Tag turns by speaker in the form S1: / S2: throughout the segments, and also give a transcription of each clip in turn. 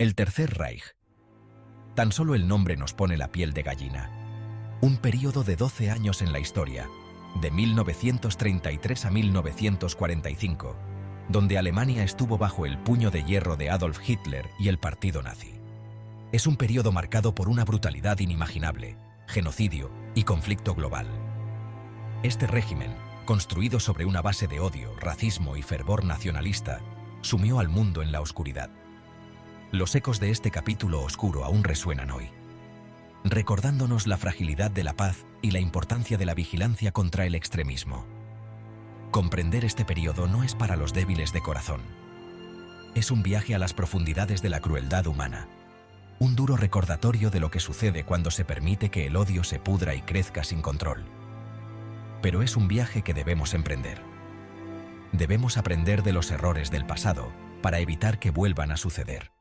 S1: El Tercer Reich. Tan solo el nombre nos pone la piel de gallina. Un período de 12 años en la historia, de 1933 a 1945, donde Alemania estuvo bajo el puño de hierro de Adolf Hitler y el partido nazi. Es un período marcado por una brutalidad inimaginable, genocidio y conflicto global. Este régimen, construido sobre una base de odio, racismo y fervor nacionalista, sumió al mundo en la oscuridad. Los ecos de este capítulo oscuro aún resuenan hoy, recordándonos la fragilidad de la paz y la importancia de la vigilancia contra el extremismo. Comprender este periodo no es para los débiles de corazón. Es un viaje a las profundidades de la crueldad humana, un duro recordatorio de lo que sucede cuando se permite que el odio se pudra y crezca sin control. Pero es un viaje que debemos emprender. Debemos aprender de los errores del pasado para evitar que vuelvan a suceder.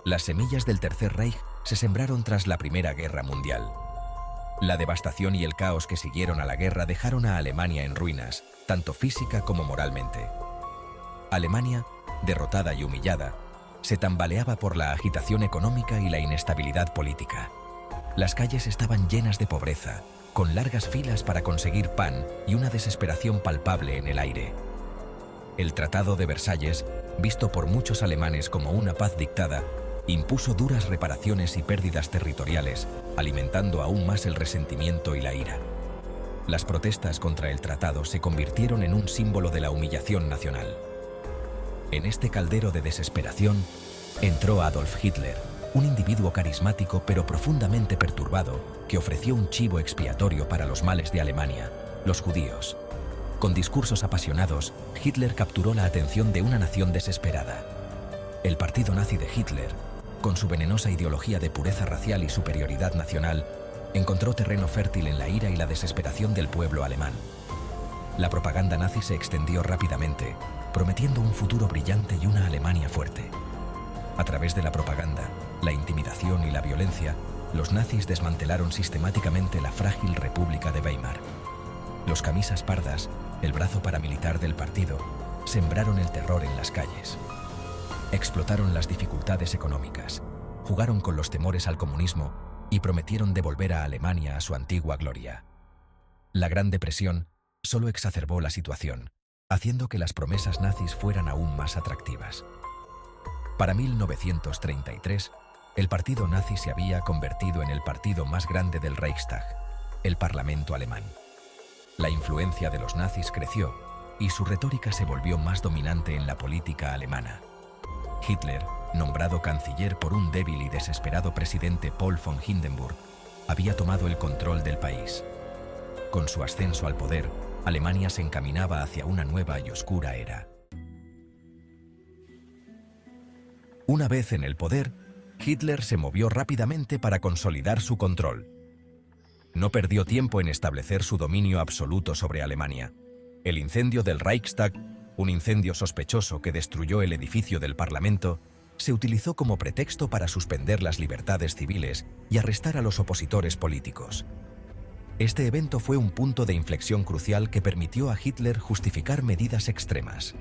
S1: Las semillas del Tercer Reich se sembraron tras la Primera Guerra Mundial. La devastación y el caos que siguieron a la guerra dejaron a Alemania en ruinas, tanto física como moralmente. Alemania, derrotada y humillada, se tambaleaba por la agitación económica y la inestabilidad política. Las calles estaban llenas de pobreza, con largas filas para conseguir pan y una desesperación palpable en el aire. El Tratado de Versalles, visto por muchos alemanes como una paz dictada, impuso duras reparaciones y pérdidas territoriales, alimentando aún más el resentimiento y la ira. Las protestas contra el tratado se convirtieron en un símbolo de la humillación nacional. En este caldero de desesperación, entró Adolf Hitler, un individuo carismático pero profundamente perturbado, que ofreció un chivo expiatorio para los males de Alemania, los judíos. Con discursos apasionados, Hitler capturó la atención de una nación desesperada. El partido nazi de Hitler, con su venenosa ideología de pureza racial y superioridad nacional, encontró terreno fértil en la ira y la desesperación del pueblo alemán. La propaganda nazi se extendió rápidamente, prometiendo un futuro brillante y una Alemania fuerte. A través de la propaganda, la intimidación y la violencia, los nazis desmantelaron sistemáticamente la frágil República de Weimar. Los camisas pardas, el brazo paramilitar del partido, sembraron el terror en las calles. Explotaron las dificultades económicas, jugaron con los temores al comunismo y prometieron devolver a Alemania a su antigua gloria. La Gran Depresión solo exacerbó la situación, haciendo que las promesas nazis fueran aún más atractivas. Para 1933, el partido nazi se había convertido en el partido más grande del Reichstag, el Parlamento alemán. La influencia de los nazis creció y su retórica se volvió más dominante en la política alemana. Hitler, nombrado canciller por un débil y desesperado presidente Paul von Hindenburg, había tomado el control del país. Con su ascenso al poder, Alemania se encaminaba hacia una nueva y oscura era. Una vez en el poder, Hitler se movió rápidamente para consolidar su control. No perdió tiempo en establecer su dominio absoluto sobre Alemania. El incendio del Reichstag, un incendio sospechoso que destruyó el edificio del Parlamento, se utilizó como pretexto para suspender las libertades civiles y arrestar a los opositores políticos. Este evento fue un punto de inflexión crucial que permitió a Hitler justificar medidas extremas.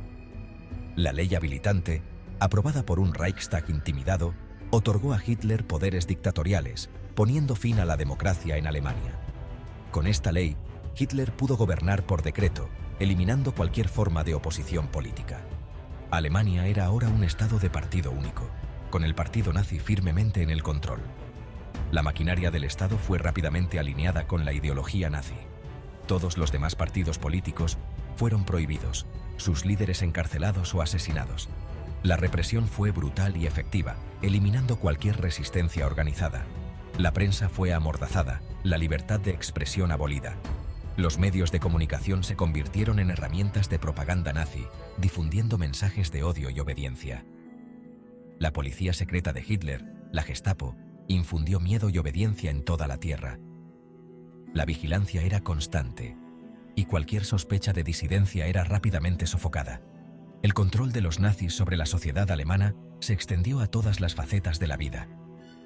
S1: La ley habilitante, aprobada por un Reichstag intimidado, otorgó a Hitler poderes dictatoriales, poniendo fin a la democracia en Alemania. Con esta ley, Hitler pudo gobernar por decreto, eliminando cualquier forma de oposición política. Alemania era ahora un estado de partido único, con el partido nazi firmemente en el control. La maquinaria del Estado fue rápidamente alineada con la ideología nazi. Todos los demás partidos políticos fueron prohibidos, sus líderes encarcelados o asesinados. La represión fue brutal y efectiva, eliminando cualquier resistencia organizada. La prensa fue amordazada, la libertad de expresión abolida. Los medios de comunicación se convirtieron en herramientas de propaganda nazi, difundiendo mensajes de odio y obediencia. La policía secreta de Hitler, la Gestapo, infundió miedo y obediencia en toda la tierra. La vigilancia era constante, y cualquier sospecha de disidencia era rápidamente sofocada. El control de los nazis sobre la sociedad alemana se extendió a todas las facetas de la vida.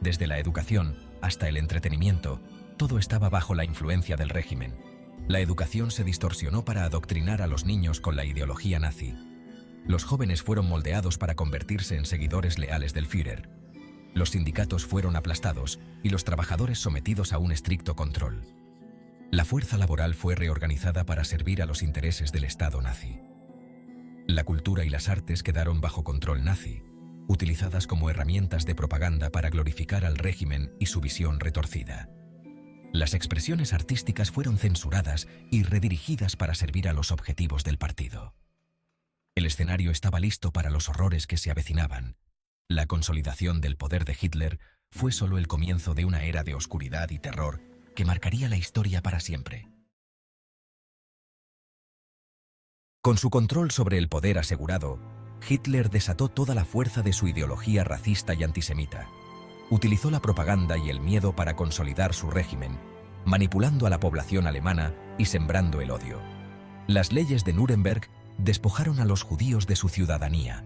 S1: Desde la educación hasta el entretenimiento, todo estaba bajo la influencia del régimen. La educación se distorsionó para adoctrinar a los niños con la ideología nazi. Los jóvenes fueron moldeados para convertirse en seguidores leales del Führer. Los sindicatos fueron aplastados y los trabajadores sometidos a un estricto control. La fuerza laboral fue reorganizada para servir a los intereses del Estado nazi. La cultura y las artes quedaron bajo control nazi, utilizadas como herramientas de propaganda para glorificar al régimen y su visión retorcida. Las expresiones artísticas fueron censuradas y redirigidas para servir a los objetivos del partido. El escenario estaba listo para los horrores que se avecinaban. La consolidación del poder de Hitler fue solo el comienzo de una era de oscuridad y terror que marcaría la historia para siempre. Con su control sobre el poder asegurado, Hitler desató toda la fuerza de su ideología racista y antisemita. Utilizó la propaganda y el miedo para consolidar su régimen, manipulando a la población alemana y sembrando el odio. Las leyes de Nuremberg despojaron a los judíos de su ciudadanía,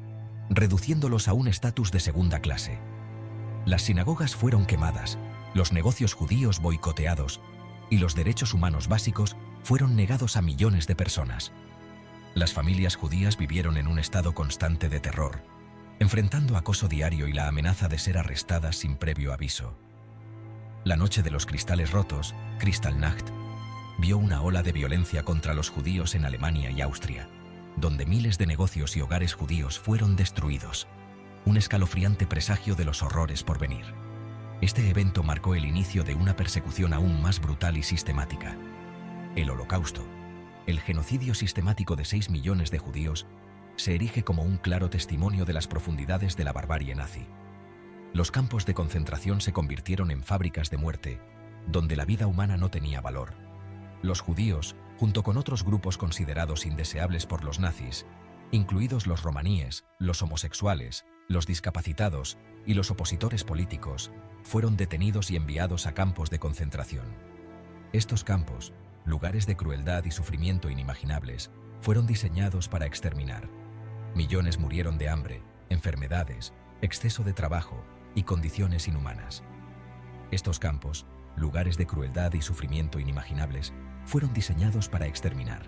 S1: reduciéndolos a un estatus de segunda clase. Las sinagogas fueron quemadas, los negocios judíos boicoteados y los derechos humanos básicos fueron negados a millones de personas. Las familias judías vivieron en un estado constante de terror, enfrentando acoso diario y la amenaza de ser arrestadas sin previo aviso. La noche de los cristales rotos, Kristallnacht, vio una ola de violencia contra los judíos en Alemania y Austria, donde miles de negocios y hogares judíos fueron destruidos, un escalofriante presagio de los horrores por venir. Este evento marcó el inicio de una persecución aún más brutal y sistemática. El Holocausto, el genocidio sistemático de 6 millones de judíos, se erige como un claro testimonio de las profundidades de la barbarie nazi. Los campos de concentración se convirtieron en fábricas de muerte, donde la vida humana no tenía valor. Los judíos, junto con otros grupos considerados indeseables por los nazis, incluidos los romaníes, los homosexuales, los discapacitados y los opositores políticos, fueron detenidos y enviados a campos de concentración. Estos campos, lugares de crueldad y sufrimiento inimaginables, fueron diseñados para exterminar. Millones murieron de hambre, enfermedades, exceso de trabajo y condiciones inhumanas. Estos campos, lugares de crueldad y sufrimiento inimaginables, fueron diseñados para exterminar.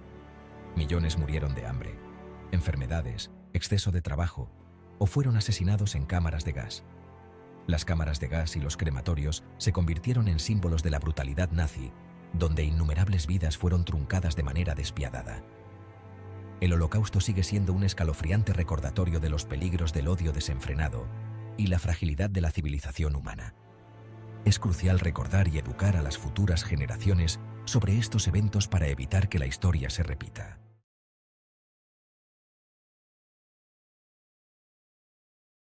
S1: Millones murieron de hambre, enfermedades, exceso de trabajo o fueron asesinados en cámaras de gas. Las cámaras de gas y los crematorios se convirtieron en símbolos de la brutalidad nazi, donde innumerables vidas fueron truncadas de manera despiadada. El Holocausto sigue siendo un escalofriante recordatorio de los peligros del odio desenfrenado y la fragilidad de la civilización humana. Es crucial recordar y educar a las futuras generaciones sobre estos eventos para evitar que la historia se repita.